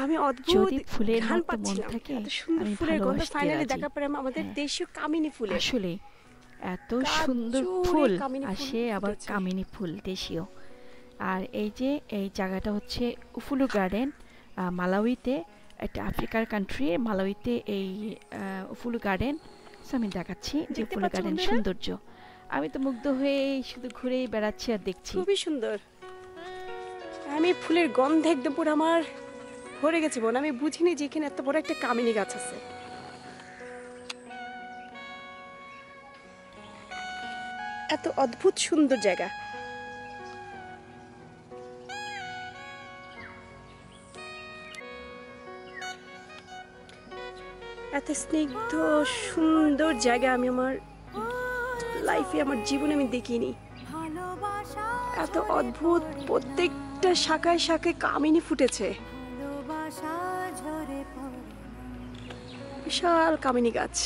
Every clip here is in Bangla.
আমি অদ্ভুত ঘ্রাণ পাচ্ছিলাম, এত সুন্দর ফুলের গন্ধ ফাইনালি দেখার পরে আমাদের দেশীয় কামিনী ফুলের, আসলে এত সুন্দর ফুল আসে, আবার কামিনী ফুল দেশীয়। আর এই যে এই জায়গাটা হচ্ছে উফুলু গার্ডেন, মালাউইতে, একটা আফ্রিকার কান্ট্রি মালাউইতে এই উফুলু গার্ডেন। আমি দেখাচ্ছি যে উফুলু গার্ডেন সৌন্দর্য। আমি তো মুগ্ধ হয়ে শুধু ঘুরেই বেড়াচ্ছি আর দেখছি, খুবই সুন্দর। আমি ফুলের গন্ধে একদম পুরো আমার ভরে গেছে বোন। আমি বুঝিনি যে এখানে এত বড় একটা কামিনী গাছ আছে। এত অদ্ভুত সুন্দর জায়গা। এত স্নিগ্ধ সুন্দর জায়গা আমি আমার লাইফে, আমার জীবনে আমি দেখিনি। এত অদ্ভুত, প্রত্যেকটা শাখায় শাখায় কামিনী ফুটেছে, বিশাল কামিনী গাছ।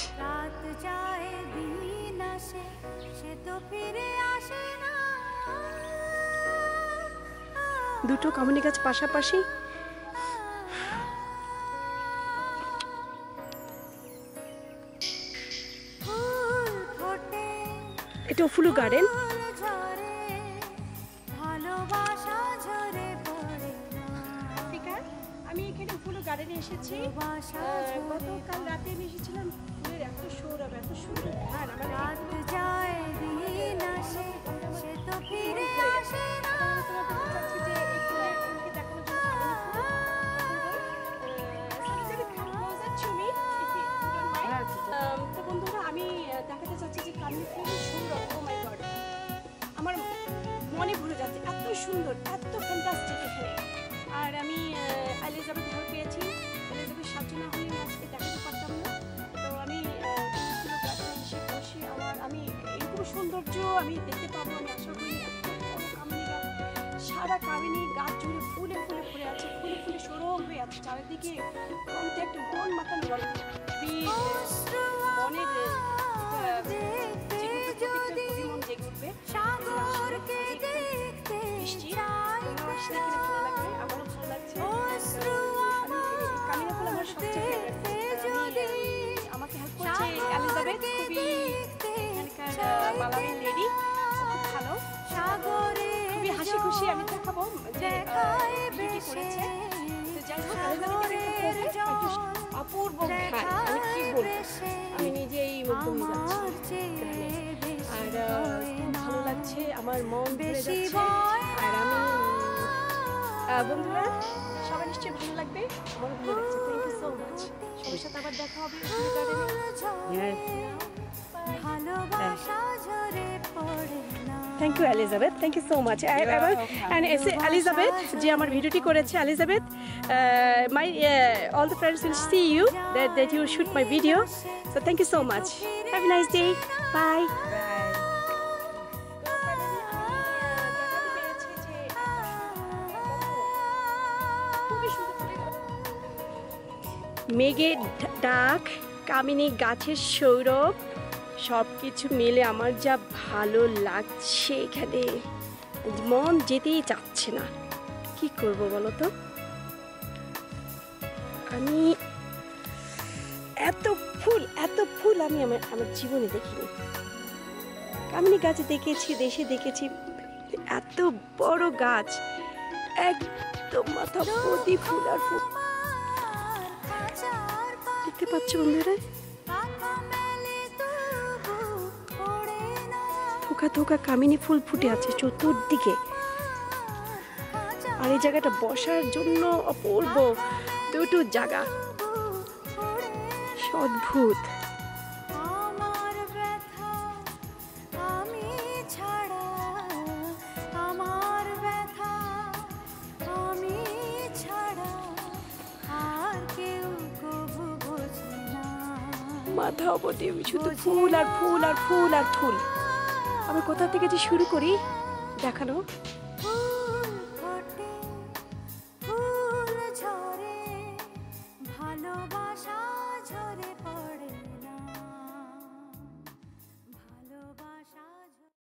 দুটো কামিনী গাছ পাশাপাশি। এটা উফুলু গার্ডেন। আমি এখানে উফুলু গার্ডেনে এসেছি। গতকাল রাতে আমি এসেছিলাম। ফুলের এত সৌরভ, এত সুন্দর ঘ্রাণ। তো বন্ধুরা, আমি দেখাতে চাচ্ছি যে কামিনী ফুলের সৌরভ। ও মাই গড, আমার মনে ভরে যাচ্ছে, এত সুন্দর, এত ফ্যান্টাস্টিক এখানে। আর আমি এলিজাবেথ ঘর পেয়েছি। এলিজাবেথ সার্জনা হয়ে আজকে দেখাতে পারতাম না, তো আমি এসে বসে আমি এরকম সৌন্দর্য আমি দেখতে পাবো আমি আশা করি। কামিনী গাছ, সারা কামিনী গাছ জুড়ে ফুলে ফুলে ভরে আছে, ফুলে ফুলে সরব হয়ে আছে চারিদিকে। মনটা একটু মন মাতানো গল্প। মনের আমাকে হেল্প করছে এলিজাবেথ, মালাউই লেডি, খুব ভালো, খুবই হাসি খুশি। আমি দেখাবো যে বিউটি করেছে। তো যাই হোক, অপূর্ব ঘ্রাণ, আমি কি বলবো, আমি নিজেই মুগ্ধ হয়ে যাচ্ছি। আর খুব ভালো লাগছে, আমার মন ভরে যাচ্ছে। আর আমি বন্ধুরা, সবাই নিশ্চয়ই ভালো লাগবে, আমার ভালো লাগছে। Thank you so much. সবার সাথে আবার দেখা হবে thank you Elizabeth, thank you so much. Elizabeth যে আমার ভিডিওটি করেছে, Elizabeth, my all the friends will see you that you shoot my video, so thank you so much. Have a nice day. Bye. মেঘের ডাক, কামিনী গাছের সৌরভ, সব কিছু মিলে আমার যা ভালো লাগছে এখানে, মন যেতেই চাচ্ছে না। কি করব বলো তো, আমি এত ফুল আমি আমার জীবনে দেখিনি। কামিনী গাছ দেখেছি, দেশে দেখেছি, এত বড় গাছ, একদম মাথা ভর্তি ফুল আর ফুল। দেখতে পাচ্ছ বন্ধুরা, থোকা থোকা কামিনী ফুল ফুটে আছে চতুর্দিকে। আর এই জায়গাটা বসার জন্য অপূর্ব দুটো জায়গা, অদ্ভুত। মাথা অবধি শুধু ফুল আর ফুল আর ফুল আর ফুল। আমি কোথা থেকে যে শুরু করি দেখানো।